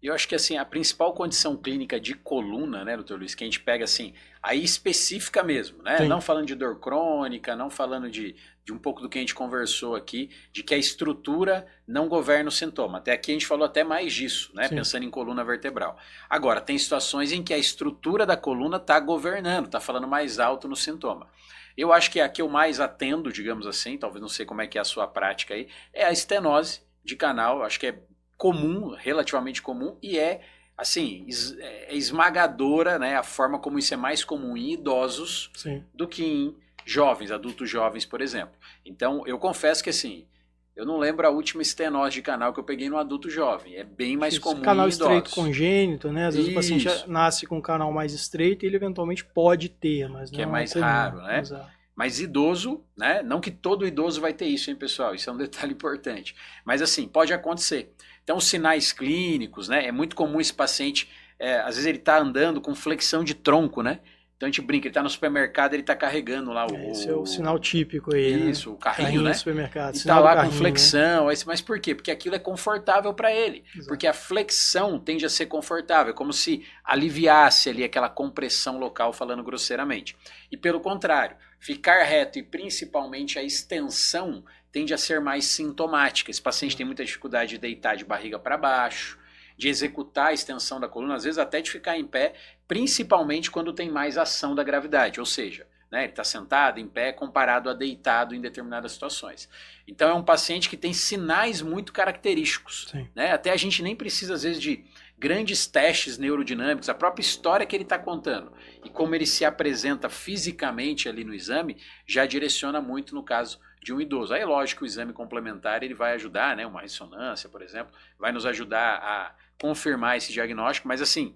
Eu acho que assim, a principal condição clínica de coluna, né, doutor Luiz, que a gente pega assim, aí específica mesmo, né? Não Sim, falando de dor crônica, não falando de um pouco do que a gente conversou aqui, de que a estrutura não governa o sintoma. Até aqui a gente falou até mais disso, né? sim. Pensando em coluna vertebral. Agora, tem situações em que a estrutura da coluna está governando, está falando mais alto no sintoma. Eu acho que a que eu mais atendo, digamos assim, talvez não sei como é que é a sua prática aí, é a estenose de canal. Acho que é comum, relativamente comum, e é assim, é esmagadora, né, a forma como isso é mais comum em idosos Sim. do que em jovens, adultos jovens, por exemplo. Então, eu confesso que assim, eu não lembro a última estenose de canal que eu peguei no adulto jovem. É bem mais Esse comum canal em estreito idosos. congênito, né? Às vezes o paciente Isso, nasce com um canal mais estreito e ele eventualmente pode ter, mas que é não é mais comum. raro, né? Exato. Mas idoso, né? Não que todo idoso vai ter isso, hein, pessoal? Isso é um detalhe importante. Mas assim, pode acontecer. Então, os sinais clínicos, né? É muito comum esse paciente, às vezes ele está andando com flexão de tronco, né? Então a gente brinca, ele está no supermercado, ele está carregando lá Esse é o sinal típico aí, né? isso, o carrinho, Carrinho do né? supermercado, E tá sinal do lá com carrinho, né? flexão, mas por quê? Porque aquilo é confortável para ele. Exato. Porque a flexão tende a ser confortável, como se aliviasse ali aquela compressão local, falando grosseiramente. E pelo contrário, ficar reto e principalmente a extensão tende a ser mais sintomática. Esse paciente tem muita dificuldade de deitar de barriga para baixo, de executar a extensão da coluna, às vezes até de ficar em pé, principalmente quando tem mais ação da gravidade, ou seja, né, ele está sentado, em pé, comparado a deitado em determinadas situações. Então é um paciente que tem sinais muito característicos. Sim. Né? Até a gente nem precisa, às vezes, de grandes testes neurodinâmicos, a própria história que ele está contando e como ele se apresenta fisicamente ali no exame já direciona muito no caso de um idoso. Aí é lógico que o exame complementar ele vai ajudar, né, uma ressonância, por exemplo, vai nos ajudar a confirmar esse diagnóstico, mas assim,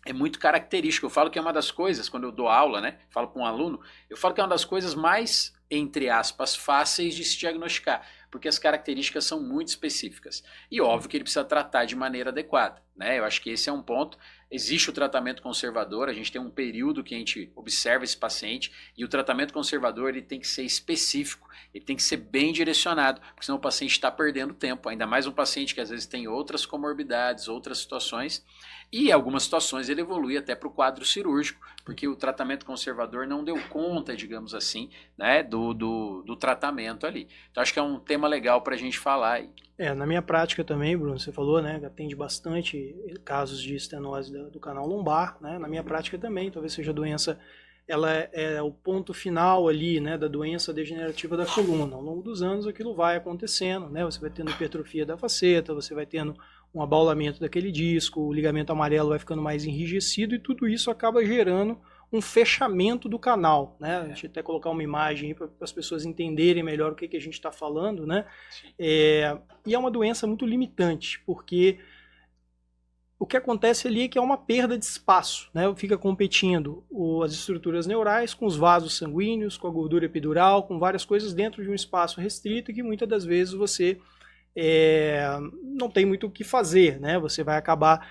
é muito característico. Eu falo que é uma das coisas, quando eu dou aula, né, falo para um aluno, eu falo que é uma das coisas mais, entre aspas, fáceis de se diagnosticar, porque as características são muito específicas. E óbvio que ele precisa tratar de maneira adequada, né? Eu acho que esse é um ponto. Existe o tratamento conservador, a gente tem um período que a gente observa esse paciente, e o tratamento conservador ele tem que ser específico, ele tem que ser bem direcionado, porque senão o paciente está perdendo tempo, ainda mais um paciente que às vezes tem outras comorbidades, outras situações, e em algumas situações ele evolui até para o quadro cirúrgico, porque o tratamento conservador não deu conta, digamos assim, né, do tratamento ali. Então acho que é um tema legal para a gente falar. Na minha prática também, Bruno, você falou, né, que atende bastante casos de estenose do canal lombar, né? Na minha prática também, talvez seja a doença, ela é o ponto final ali, né, da doença degenerativa da coluna. Ao longo dos anos aquilo vai acontecendo, né? Você vai tendo hipertrofia da faceta, você vai tendo um abaulamento daquele disco, o ligamento amarelo vai ficando mais enrijecido e tudo isso acaba gerando um fechamento do canal, né? A gente até colocar uma imagem para as pessoas entenderem melhor o que a gente está falando, né? E é uma doença muito limitante, porque o que acontece ali é que é uma perda de espaço, né? Fica competindo as estruturas neurais com os vasos sanguíneos, com a gordura epidural, com várias coisas dentro de um espaço restrito que muitas das vezes você não tem muito o que fazer, né? Você vai acabar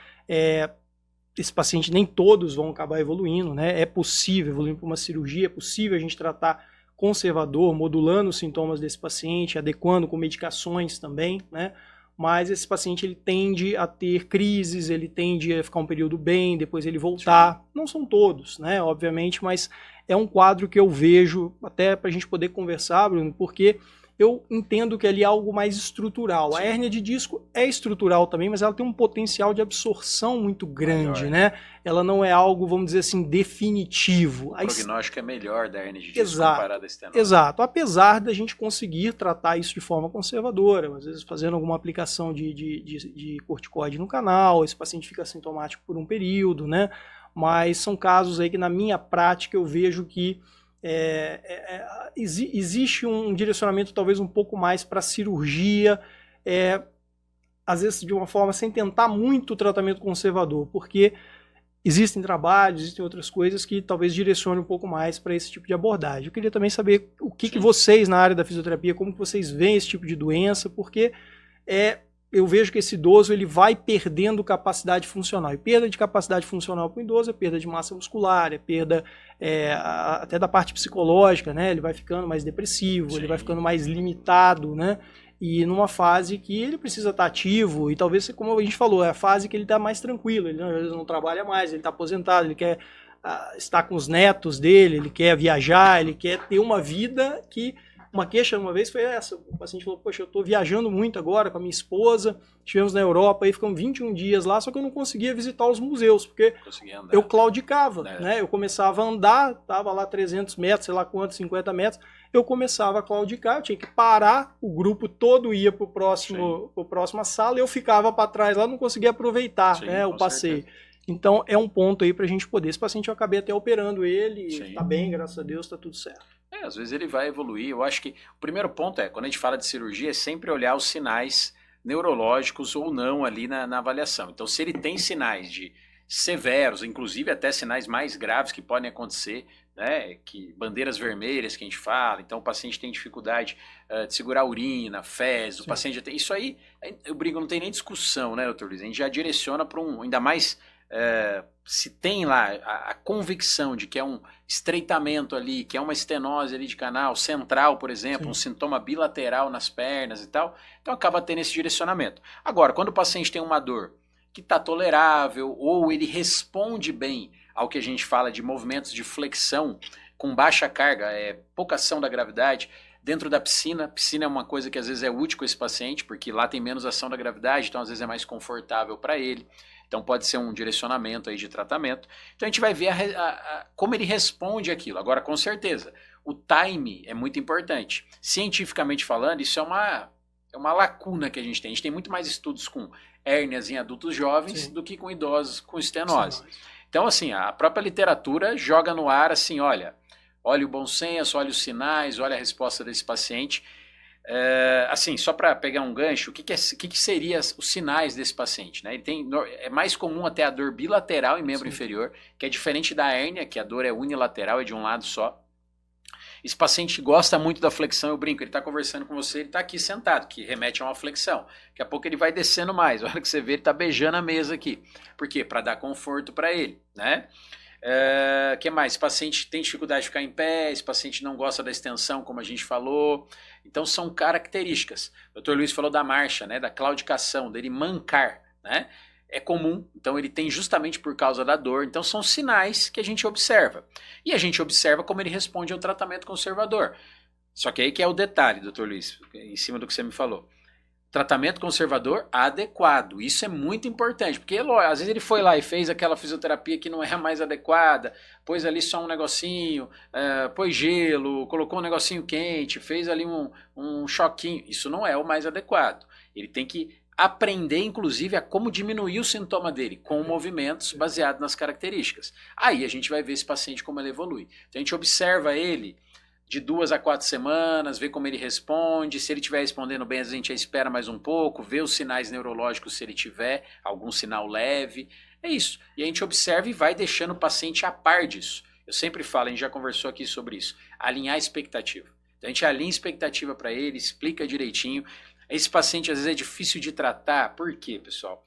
esse paciente, nem todos vão acabar evoluindo, né? É possível evoluir para uma cirurgia, é possível a gente tratar conservador, modulando os sintomas desse paciente, adequando com medicações também, né? Mas esse paciente ele tende a ter crises, ele tende a ficar um período bem, depois ele voltar. Não são todos, né? Obviamente, mas é um quadro que eu vejo, até para a gente poder conversar, Bruno, porque eu entendo que ali é algo mais estrutural. Sim. A hérnia de disco é estrutural também, mas ela tem um potencial de absorção muito grande, Maior. né? Ela não é algo, vamos dizer assim, definitivo. O prognóstico é melhor da hernia de disco Exato. comparado à estenose. Exato, apesar da gente conseguir tratar isso de forma conservadora, às vezes fazendo alguma aplicação de corticoide no canal, esse paciente fica sintomático por um período, né? Mas são casos aí que na minha prática eu vejo que existe um direcionamento talvez um pouco mais para cirurgia, às vezes de uma forma sem tentar muito o tratamento conservador, porque existem trabalhos, existem outras coisas que talvez direcionem um pouco mais para esse tipo de abordagem. Eu queria também saber o que vocês na área da fisioterapia, como que vocês veem esse tipo de doença, porque eu vejo que esse idoso ele vai perdendo capacidade funcional. E perda de capacidade funcional para o idoso é perda de massa muscular, é perda até da parte psicológica, né? Ele vai ficando mais depressivo, ele vai ficando mais limitado, né? e numa fase que ele precisa estar ativo, e talvez, como a gente falou, é a fase que ele está mais tranquilo, ele às vezes não trabalha mais, ele está aposentado, ele quer estar com os netos dele, ele quer viajar, ele quer ter uma vida que... Uma queixa uma vez foi essa, o paciente falou, poxa, eu estou viajando muito agora com a minha esposa, estivemos na Europa, aí ficamos 21 dias lá, só que eu não conseguia visitar os museus, porque eu claudicava, né? Eu começava a andar, estava lá 300 metros, sei lá quantos, 50 metros, eu começava a claudicar, eu tinha que parar, o grupo todo ia para a próxima sala, eu ficava para trás lá, não conseguia aproveitar, né, o passeio. Certeza. Então, é um ponto aí para a gente poder. Esse paciente eu acabei até operando ele, está bem, graças a Deus, está tudo certo. Às vezes ele vai evoluir. Eu acho que o primeiro ponto quando a gente fala de cirurgia, é sempre olhar os sinais neurológicos ou não ali na avaliação. Então, se ele tem sinais de severos, inclusive até sinais mais graves que podem acontecer, né, que bandeiras vermelhas que a gente fala, então o paciente tem dificuldade de segurar a urina, fezes, o paciente já tem... Isso aí, eu brinco, não tem nem discussão, né, doutor Luiz? A gente já direciona para ainda mais... se tem lá a convicção de que é um estreitamento ali, que é uma estenose ali de canal central, por exemplo, um sintoma bilateral nas pernas e tal, então acaba tendo esse direcionamento. Agora, quando o paciente tem uma dor que está tolerável ou ele responde bem ao que a gente fala de movimentos de flexão com baixa carga, pouca ação da gravidade, dentro da piscina é uma coisa que às vezes é útil com esse paciente, porque lá tem menos ação da gravidade, então às vezes é mais confortável para ele. Então pode ser um direcionamento aí de tratamento. Então a gente vai ver como ele responde aquilo. Agora, com certeza, o time é muito importante. Cientificamente falando, isso é uma lacuna que a gente tem. A gente tem muito mais estudos com hérnias em adultos jovens do que com idosos com estenose. Então, assim, a própria literatura joga no ar assim, olha o bom senso, olha os sinais, olha a resposta desse paciente. Assim, só para pegar um gancho, o que seria os sinais desse paciente? Né? É mais comum até a dor bilateral em membro inferior, que é diferente da hérnia, que a dor é unilateral, é de um lado só. Esse paciente gosta muito da flexão, eu brinco, ele está conversando com você, ele está aqui sentado, que remete a uma flexão. Daqui a pouco ele vai descendo mais, a hora que você vê, ele está beijando a mesa aqui. Por quê? Para dar conforto para ele, né? Que mais? Esse paciente tem dificuldade de ficar em pé, esse paciente não gosta da extensão, como a gente falou. Então são características. O Dr. Luiz falou da marcha, né, da claudicação, dele mancar, né? É comum, então ele tem justamente por causa da dor. Então são sinais que a gente observa. E a gente observa como ele responde ao tratamento conservador. Só que aí que é o detalhe, Dr. Luiz, em cima do que você me falou. Tratamento conservador adequado, isso é muito importante, porque às vezes ele foi lá e fez aquela fisioterapia que não é a mais adequada, pôs ali só um negocinho, pôs gelo, colocou um negocinho quente, fez ali um choquinho, isso não é o mais adequado. Ele tem que aprender, inclusive, a como diminuir o sintoma dele, com movimentos baseados nas características. Aí a gente vai ver esse paciente como ele evolui. Então a gente observa ele de 2 a 4 semanas, vê como ele responde, se ele estiver respondendo bem, a gente espera mais um pouco, vê os sinais neurológicos se ele tiver algum sinal leve, é isso. E a gente observa e vai deixando o paciente a par disso. Eu sempre falo, a gente já conversou aqui sobre isso, alinhar a expectativa. Então a gente alinha a expectativa para ele, explica direitinho. Esse paciente às vezes é difícil de tratar, por quê, pessoal?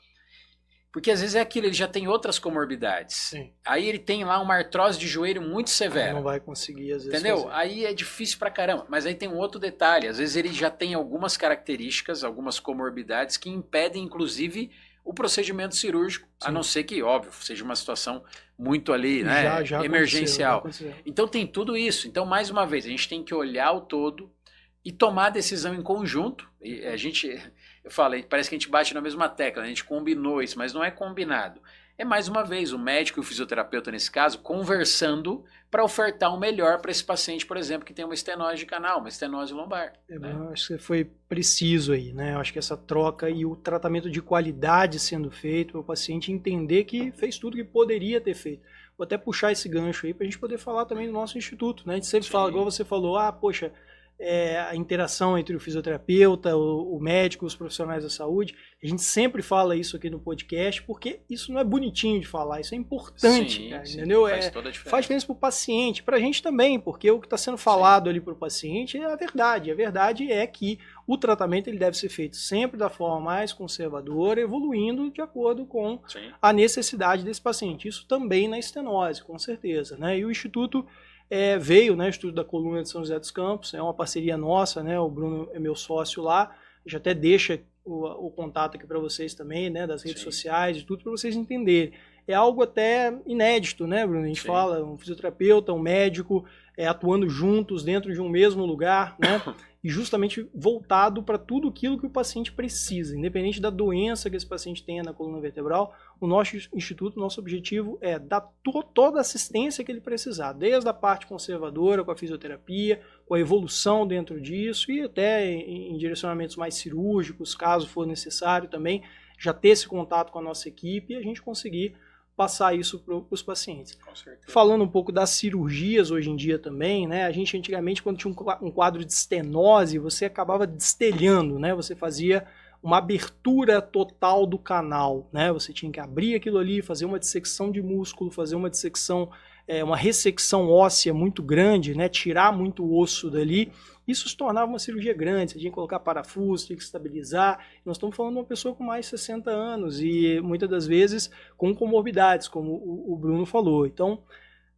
Porque às vezes é aquilo, ele já tem outras comorbidades. Sim. Aí ele tem lá uma artrose de joelho muito severa. Não vai conseguir, às vezes. Entendeu? Fazer. Aí é difícil pra caramba. Mas aí tem um outro detalhe. Às vezes ele já tem algumas características, algumas comorbidades que impedem, inclusive, o procedimento cirúrgico. Sim. A não ser que, óbvio, seja uma situação muito ali, né? Já emergencial. Então tem tudo isso. Então, mais uma vez, a gente tem que olhar o todo e tomar a decisão em conjunto. E a gente... Eu falei, parece que a gente bate na mesma tecla, a gente combinou isso, mas não é combinado. É mais uma vez o médico e o fisioterapeuta, nesse caso, conversando para ofertar o melhor para esse paciente, por exemplo, que tem uma estenose de canal, uma estenose lombar. Né? Eu acho que foi preciso aí, né? Eu acho que essa troca e o tratamento de qualidade sendo feito para o paciente entender que fez tudo que poderia ter feito. Vou até puxar esse gancho aí para a gente poder falar também do nosso instituto, né? A gente sempre fala, igual você falou, poxa, a interação entre o fisioterapeuta, o médico, os profissionais da saúde. A gente sempre fala isso aqui no podcast, porque isso não é bonitinho de falar, isso é importante, sim, cara, sim, entendeu? Faz toda a diferença. Faz diferença para o paciente, para a gente também, porque o que está sendo falado ali para o paciente é a verdade. A verdade é que o tratamento ele deve ser feito sempre da forma mais conservadora, evoluindo de acordo com a necessidade desse paciente. Isso também na estenose, com certeza, né? E o Instituto veio, né, o Instituto da Coluna de São José dos Campos, é uma parceria nossa, né, o Bruno é meu sócio lá, a gente até deixa o contato aqui para vocês também, né, das redes sociais e tudo, para vocês entenderem. É algo até inédito, né, Bruno? A gente fala, um fisioterapeuta, um médico, atuando juntos dentro de um mesmo lugar, né? E justamente voltado para tudo aquilo que o paciente precisa, independente da doença que esse paciente tenha na coluna vertebral. O nosso instituto, nosso objetivo é dar toda a assistência que ele precisar, desde a parte conservadora, com a fisioterapia, com a evolução dentro disso e até em direcionamentos mais cirúrgicos, caso for necessário também, já ter esse contato com a nossa equipe e a gente conseguir passar isso para os pacientes. Falando um pouco das cirurgias hoje em dia também, né? A gente antigamente, quando tinha um quadro de estenose, você acabava destelhando, né? Você fazia uma abertura total do canal, né? Você tinha que abrir aquilo ali, fazer uma dissecção de músculo, fazer uma dissecção, uma ressecção óssea muito grande, né? Tirar muito osso dali. Isso se tornava uma cirurgia grande, você tinha que colocar parafuso, tinha que estabilizar. Nós estamos falando de uma pessoa com mais de 60 anos e muitas das vezes com comorbidades, como o Bruno falou. Então,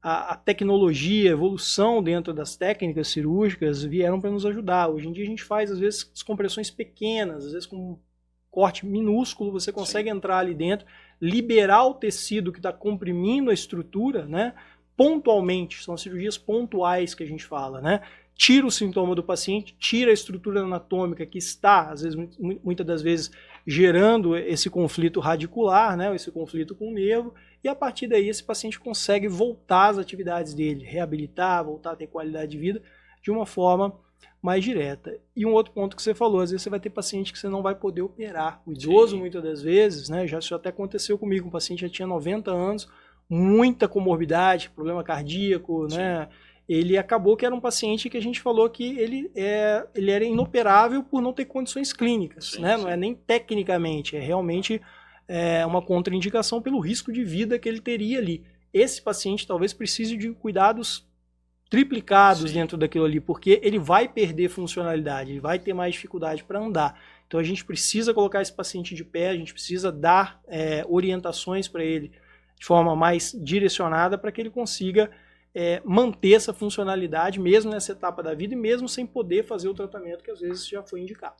a tecnologia, a evolução dentro das técnicas cirúrgicas vieram para nos ajudar. Hoje em dia a gente faz, às vezes, descompressões pequenas, às vezes com um corte minúsculo, você consegue entrar ali dentro, liberar o tecido que está comprimindo a estrutura, né? Pontualmente, são cirurgias pontuais que a gente fala, né? Tira o sintoma do paciente, tira a estrutura anatômica que está, às vezes, muitas das vezes, gerando esse conflito radicular, né, esse conflito com o nervo, e a partir daí esse paciente consegue voltar às atividades dele, reabilitar, voltar a ter qualidade de vida de uma forma mais direta. E um outro ponto que você falou, às vezes você vai ter paciente que você não vai poder operar. O idoso, muitas das vezes, né, isso até aconteceu comigo, um paciente já tinha 90 anos, muita comorbidade, problema cardíaco, né? Ele acabou que era um paciente que a gente falou que ele era inoperável por não ter condições clínicas, né? Não é nem tecnicamente, é realmente uma contraindicação pelo risco de vida que ele teria ali. Esse paciente talvez precise de cuidados triplicados dentro daquilo ali, porque ele vai perder funcionalidade, ele vai ter mais dificuldade para andar. Então a gente precisa colocar esse paciente de pé, a gente precisa dar orientações para ele de forma mais direcionada para que ele consiga manter essa funcionalidade mesmo nessa etapa da vida e mesmo sem poder fazer o tratamento que às vezes já foi indicado.